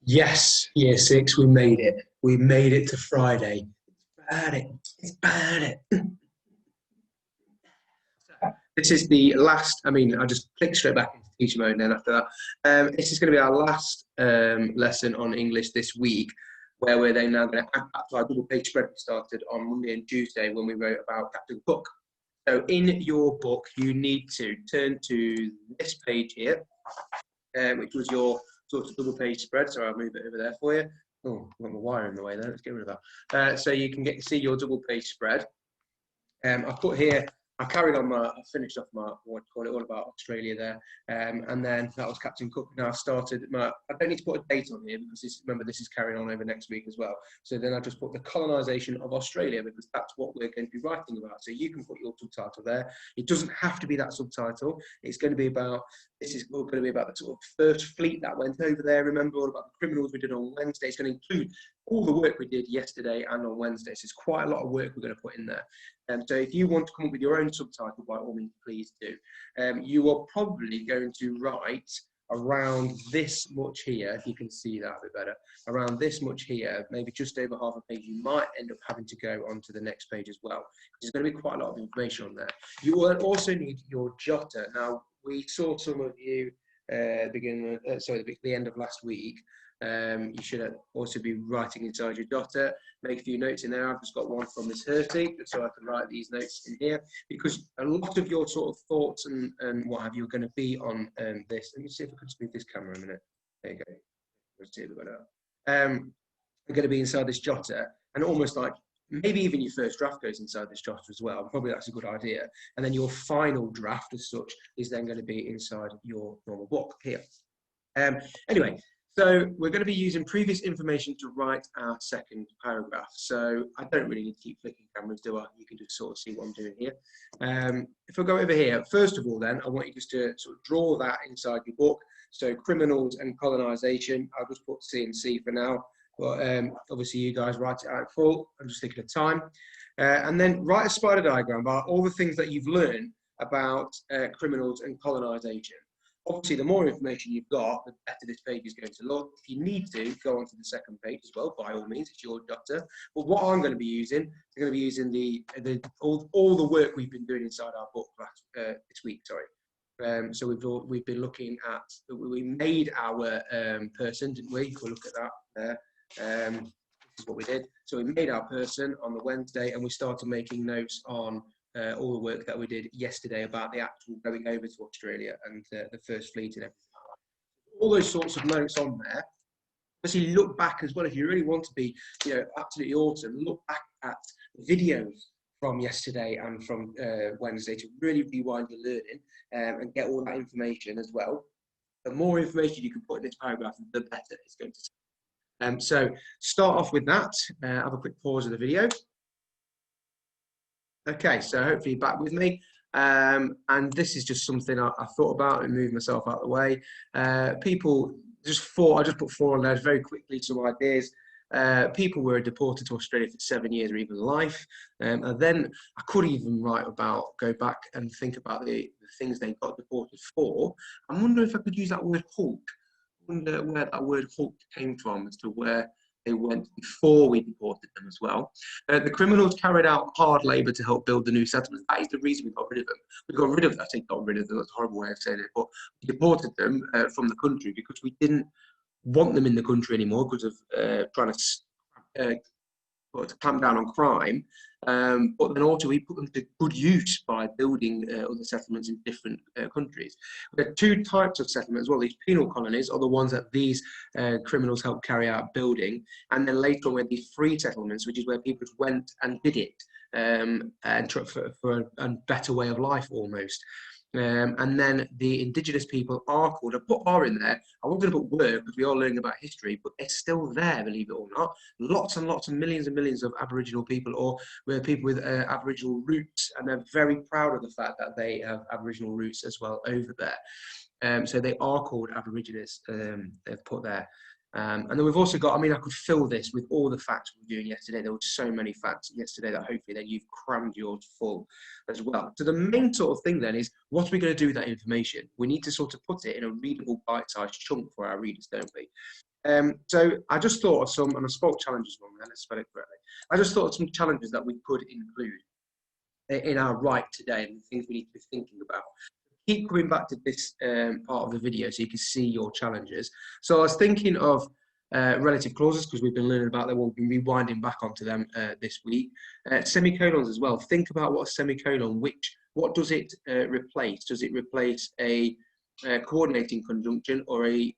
Yes, year six, we made it. We made it to Friday. Bad it. It's bad it. This is the last. I mean, I just click straight back into teacher mode then after that. This is going to be our last lesson on English this week, where we're then now going to add back to our double page spread we started on Monday and Tuesday when we wrote about Captain Cook. So in your book, you need to turn to this page here, which was your sort of double page spread. So I'll move it over there for you. Oh, I've got my wire in the way there. Let's get rid of that. So you can see your double page spread. I've put here, I carried on I finished off my, what do you call it, all about Australia there. And then that was Captain Cook. Now I've started I don't need to put a date on here because remember, this is carrying on over next week as well. So then I just put the colonisation of Australia because that's what we're going to be writing about. So you can put your subtitle there. It doesn't have to be that subtitle. It's going to be about, this is going to be about the sort of first fleet that went over there. Remember all about the criminals we did on Wednesday. It's going to include all the work we did yesterday and on Wednesday. So it's quite a lot of work we're going to put in there. So if you want to come up with your own subtitle, by all means, please do. You are probably going to write around this much here, if you can see that a bit better, around this much here, maybe just over half a page. You might end up having to go onto the next page as well. There's going to be quite a lot of information on there. You will also need your jotter. Now, we saw some of you the end of last week. You should also be writing inside your jotter. Make a few notes in there. I've just got one from Miss Herty, so I can write these notes in here, because a lot of your sort of thoughts and what have you are going to be on this. Let me see if I can just move this camera a minute. There you go. Let's see if we've got that. Are going to be inside this jotter, and almost like maybe even your first draft goes inside this jotter as well. Probably that's a good idea. And then your final draft as such is then going to be inside your normal book here. Anyway, so we're going to be using previous information to write our second paragraph. So I don't really need to keep flicking cameras, do I? You can just sort of see what I'm doing here. If I go over here, first of all then, I want you just to sort of draw that inside your book. So criminals and colonisation, I'll just put C and C for now. But obviously you guys write it out full. I'm just thinking of time. And then write a spider diagram about all the things that you've learned about criminals and colonisation. Obviously, the more information you've got, the better this page is going to look. If you need to, go onto the second page as well, by all means, it's your jotter. But what I'm going to be using, I'm going to be using all the work we've been doing inside our book this week, sorry. So we've been looking at, we made our person, didn't we? If we look at that there. This is what we did. So we made our person on the Wednesday, and we started making notes on all the work that we did yesterday about the actual going over to Australia and the first fleet and everything. All those sorts of notes on there. Obviously, look back as well if you really want to be, absolutely awesome. Look back at videos from yesterday and from Wednesday to really rewind your learning and get all that information as well. The more information you can put in this paragraph, the better it's going to. So start off with that. Have a quick pause of the video. Okay, so hopefully you're back with me. And this is just something I thought about and moved myself out of the way. I just put 4 on there very quickly, some ideas. People were deported to Australia for 7 years or even life. And then I could even go back and think about the things they got deported for. I wonder if I could use that word Hulk. I wonder where that word Hulk came from as to where they went before we deported them as well. The criminals carried out hard labour to help build the new settlements. That is the reason we got rid of them. We got rid of them, I think got rid of them, that's a horrible way of saying it, but we deported them from the country because we didn't want them in the country anymore because of trying to clamp down on crime. But then also we put them to good use by building other settlements in different countries. There are 2 types of settlements as well. These penal colonies are the ones that these criminals helped carry out building. And then later on we had these free settlements, which is where people just went and did it and for a better way of life almost. And then the indigenous people are called, I put R in there, I wasn't going to put were because we are learning about history, but it's still there, believe it or not. Lots and lots and millions of Aboriginal people, or people with Aboriginal roots, and they're very proud of the fact that they have Aboriginal roots as well over there. So they are called Aborigines, they've put there. And then we've also got, I mean, I could fill this with all the facts we were doing yesterday. There were so many facts yesterday that hopefully then you've crammed yours full as well. So the main sort of thing then is, what are we going to do with that information? We need to sort of put it in a readable bite-sized chunk for our readers, don't we? So I just thought of some, and I spelled challenges wrong there, let's spell it correctly. I just thought of some challenges that we could include in our write today and the things we need to be thinking about. Keep coming back to this part of the video so you can see your challenges. So I was thinking of relative clauses because we've been learning about them. We'll be rewinding back onto them this week. Semicolons as well. Think about what a semicolon, what does it replace? Does it replace a coordinating conjunction or a,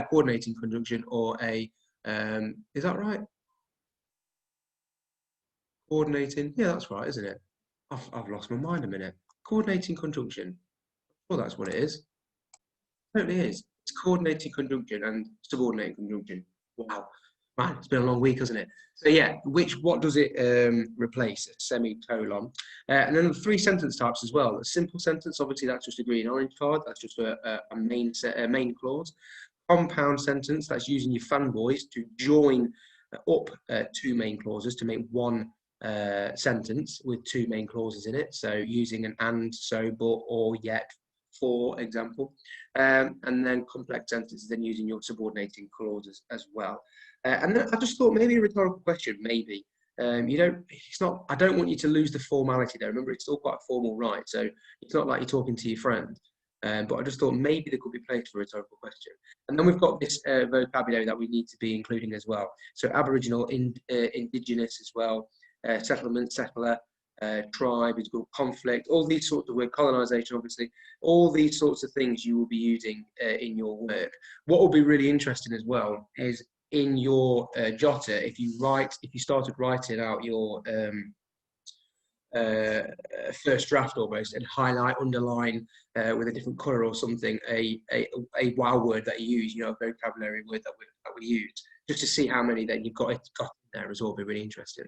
coordinating conjunction or a, is that right? Coordinating, yeah, that's right, isn't it? I've lost my mind a minute. Coordinating conjunction. Well, that's what it is. It totally is. It's coordinating conjunction and subordinating conjunction. Wow, man, it's been a long week, hasn't it? So yeah, what does it replace? A semicolon. And then the 3 sentence types as well. A simple sentence, obviously, that's just a green orange card. That's just a main clause. Compound sentence, that's using your fanboys to join up 2 main clauses to make one sentence with 2 main clauses in it. So using an and, so, but, or, yet, for example. And then complex sentences, then using your subordinating clauses as well. And then I just thought maybe a rhetorical question, maybe. It's not, I don't want you to lose the formality there. Remember, it's still quite a formal right. So it's not like you're talking to your friend. But I just thought maybe there could be place for a rhetorical question. And then we've got this vocabulary that we need to be including as well. So Aboriginal, indigenous as well, settlement, settler, tribe, it's called conflict, all these sorts of words, colonization, obviously, all these sorts of things you will be using in your work. What will be really interesting as well is in your jotter, if you started writing out your first draft almost and highlight, underline with a different color or something, a wow word that you use, a vocabulary word that we use, just to see how many that you've got in there as well, be really interesting.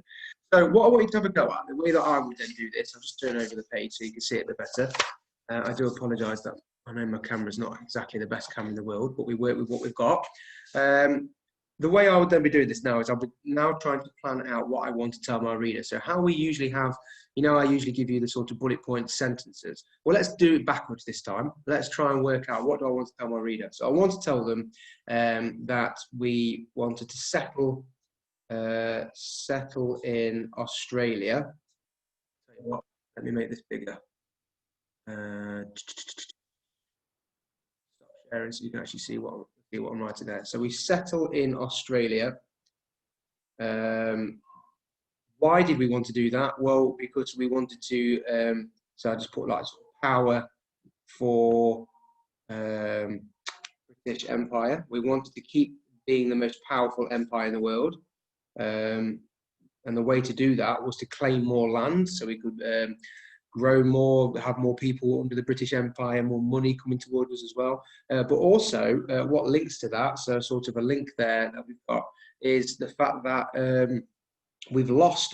So what I want you to have a go at, the way that I would then do this, I'll just turn over the page so you can see it a bit better. I do apologise that I know my camera's not exactly the best camera in the world, but we work with what we've got. The way I would then be doing this now is I'll be now trying to plan out what I want to tell my reader. So how we usually have, I usually give you the sort of bullet point sentences. Well, let's do it backwards this time. Let's try and work out what do I want to tell my reader. So I want to tell them that we wanted to settle in Australia. Let me make this bigger. Stop sharing so you can actually see what I'm writing there. So we settle in Australia. Why did we want to do that? Well, because we wanted to, so I just put like sort of power for British Empire. We wanted to keep being the most powerful empire in the world. And the way to do that was to claim more land so we could grow more, have more people under the British Empire, more money coming towards us as well. But also what links to that, so sort of a link there that we've got, is the fact that we lost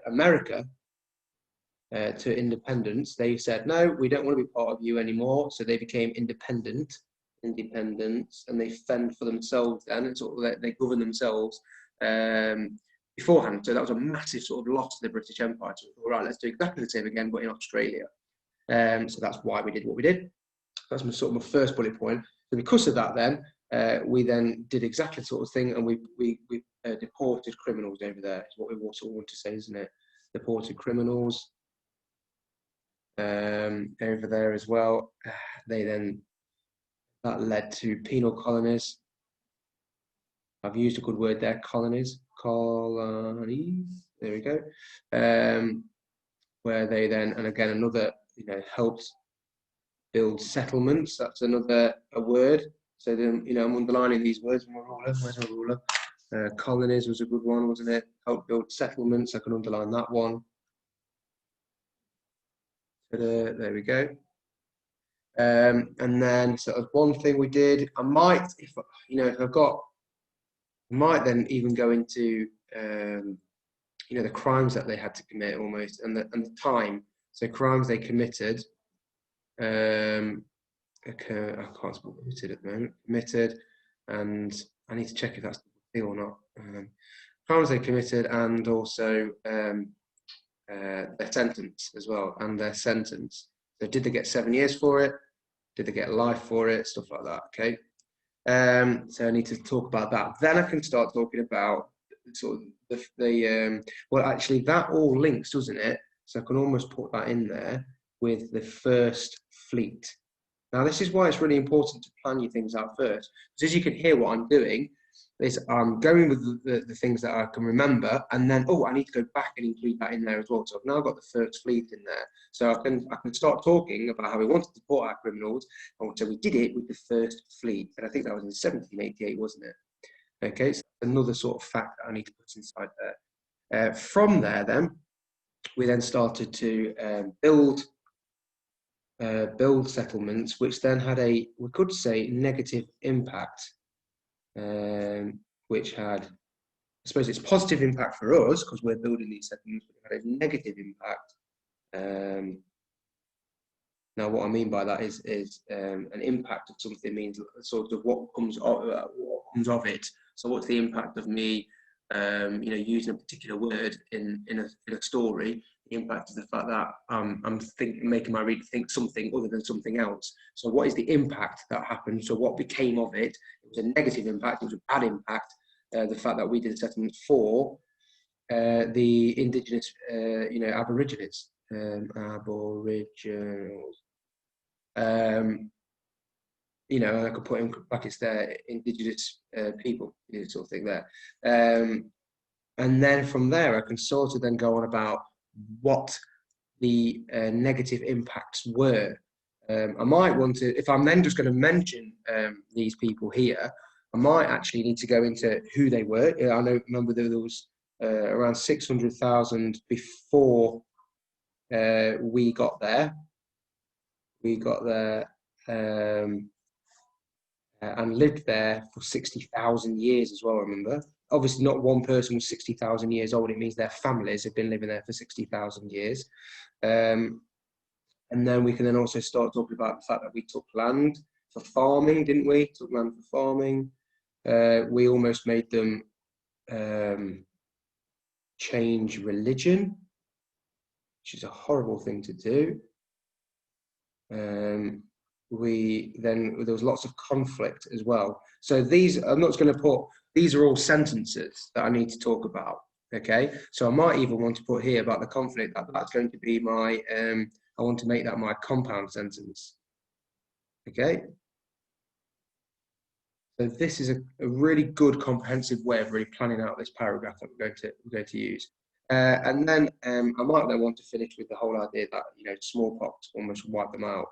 America to independence. They said, no, we don't want to be part of you anymore. So they became independence, and they fend for themselves then, and sort of they govern themselves beforehand. So that was a massive sort of loss to the British Empire. So all right, let's do exactly the same again, but in Australia. So that's why we did what we did. That's my first bullet point. So because of that, then we then did exactly the sort of thing, and we deported criminals over there. Is what we also want to say, isn't it? Deported criminals over there as well. That led to penal colonies. I've used a good word there, colonies. There we go. Where they then, and again, another, helped build settlements. That's another word. So then, I'm underlining these words. Where's my ruler? Colonies was a good one, wasn't it? Help build settlements. I can underline that one. There we go. And then, so one thing we did, I might, if I've got, I might then even go into, the crimes that they had to commit almost, and the time. So crimes they committed. I can't spell committed at the moment. Committed, and I need to check if that's the thing or not. Crimes they committed, and also their sentence as well, and their sentence. So did they get 7 years for it? Did they get life for it? Stuff like that, okay? So I need to talk about that. Then I can start talking about sort of well, actually, that all links, doesn't it? So I can almost put that in there with the first fleet. Now, this is why it's really important to plan your things out first. Because as you can hear, what I'm doing is I'm going with the things that I can remember, and then, oh, I need to go back and include that in there as well. So I've now got the first fleet in there. So I can start talking about how we wanted to support our criminals, and so we did it with the first fleet. And I think that was in 1788, wasn't it? Okay, so another sort of fact that I need to put inside there. From there, then, we then started to build settlements, which then had we could say, negative impact, which had, I suppose it's positive impact for us because we're building these settlements, but it had a negative impact. Now, what I mean by that is an impact of something means sort of what comes of it. So, what's the impact of me, using a particular word in a story? The impact is the fact that I'm making my reader think something other than something else. So, what is the impact that happened? So, what became of it? It was a negative impact. It was a bad impact. The fact that we did a settlement for the indigenous, Aborigines, Aboriginals. And I could put in brackets there, indigenous people, sort of thing there. And then from there, I can sort of then go on about what the negative impacts were. I might want to, if I'm then just going to mention these people here, I might actually need to go into who they were. I remember there was around 600,000 before we got there. We got there and lived there for 60,000 years as well, remember? Obviously, not one person was 60,000 years old. It means their families have been living there for 60,000 years. And then we can then also start talking about the fact that we took land for farming, didn't we? Took land for farming. We almost made them change religion, which is a horrible thing to do. There was lots of conflict as well. So I'm not going to put, these are all sentences that I need to talk about, okay? So I might even want to put here about the conflict, that's going to be my, I want to make that my compound sentence, okay? So this is a really good comprehensive way of really planning out this paragraph that we're going to use. And then I might then want to finish with the whole idea that, smallpox almost wiped them out.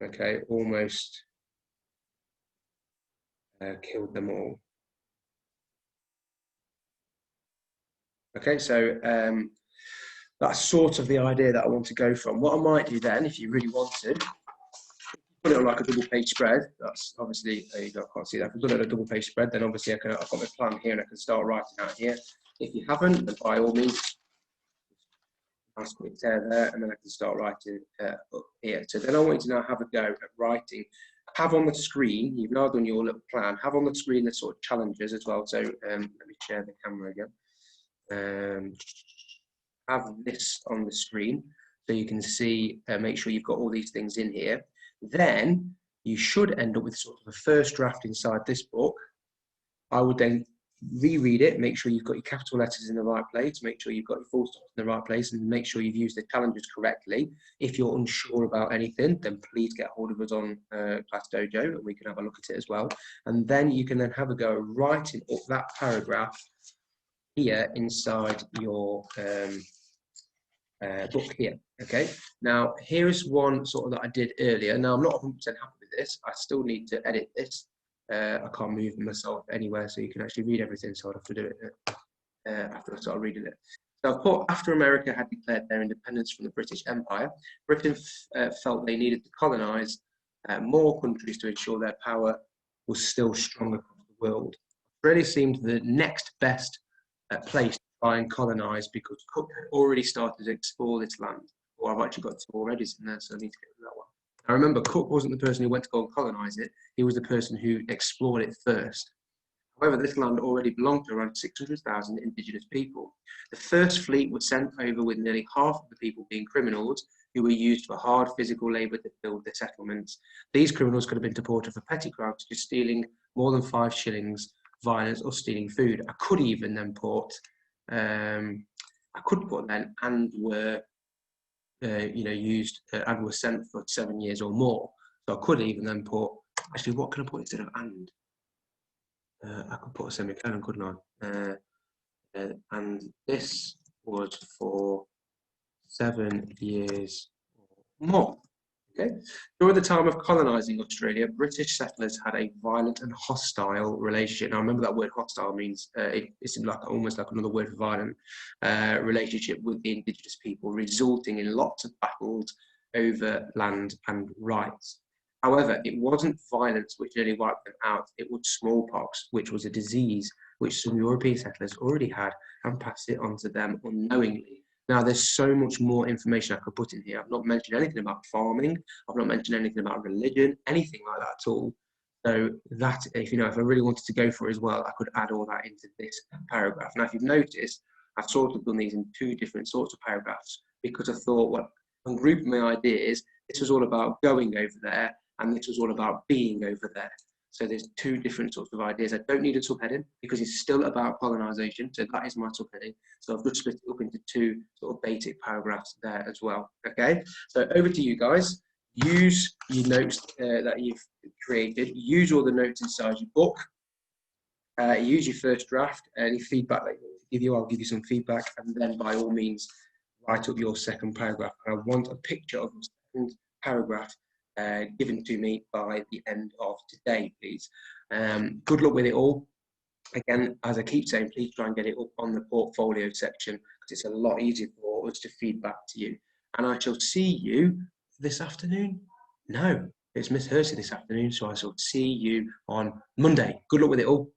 Okay, almost killed them all. Okay, so that's sort of the idea that I want to go from. What I might do then, if you really want to, put it on like a double page spread. That's obviously, you can't see that. If I've done it on a double page spread, then obviously I've got my plan here and I can start writing out here. If you haven't, then by all means, nice quick tear there, and then I can start writing up here. So then I want you to now have a go at writing. Have on the screen, you've now done your little plan, have on the screen the sort of challenges as well. So let me share the camera again. Have this on the screen so you can see, make sure you've got all these things in here. Then you should end up with sort of a first draft inside this book. I would then reread it, make sure you've got your capital letters in the right place, make sure you've got your full stops in the right place, and make sure you've used the challenges correctly. If you're unsure about anything, then please get hold of us on Class Dojo and we can have a look at it as well. And then you can then have a go at writing up that paragraph here inside your book here. Okay, now here is one sort of that I did earlier. Now I'm not 100% happy with this. I still need to edit this. I can't move myself anywhere, so you can actually read everything, so I'd have to do it after I start reading it. So I've put, after America had declared their independence from the British Empire, Britain felt they needed to colonise more countries to ensure their power was still strong across the world. Australia seemed the next best place to try and colonise because Cook had already started to explore this land. Or I've actually got two already in there, so I need to get rid of that one. Now remember, Cook wasn't the person who went to go and colonise it, he was the person who explored it first. However, this land already belonged to around 600,000 indigenous people. The first fleet was sent over with nearly half of the people being criminals who were used for hard physical labour to build the settlements. These criminals could have been deported for petty crimes, such as stealing more than 5 shillings, violence, or stealing food. I could even then put, and were, used and were sent for 7 years or more. So I could even then put, actually, what can I put instead of and? I could put a semicolon, couldn't I? And this was for 7 years or more. Okay. During the time of colonising Australia, British settlers had a violent and hostile relationship. Now, remember that word hostile means it's like almost like another word for violent relationship with the indigenous people, resulting in lots of battles over land and rights. However, it wasn't violence which nearly wiped them out. It was smallpox, which was a disease which some European settlers already had and passed it on to them unknowingly. Now, there's so much more information I could put in here. I've not mentioned anything about farming. I've not mentioned anything about religion, anything like that at all. So that, if I really wanted to go for it as well, I could add all that into this paragraph. Now, if you've noticed, I've sort of done these in 2 different sorts of paragraphs because I thought, well, I'm grouping my ideas. This was all about going over there, and this was all about being over there. So there's 2 different sorts of ideas. I don't need a subheading because it's still about colonisation. So that is my subheading. So I've just split it up into 2 sort of basic paragraphs there as well. Okay. So over to you guys. Use your notes that you've created. Use all the notes inside your book. Use your first draft. Any feedback that I give you, I'll give you some feedback. And then by all means, write up your second paragraph. I want a picture of your second paragraph given to me by the end of today, please. Good luck with it all. Again, as I keep saying, please try and get it up on the portfolio section because it's a lot easier for us to feed back to you. And I shall see you this afternoon. No, it's Miss Hersey this afternoon, so I shall see you on Monday. Good luck with it all.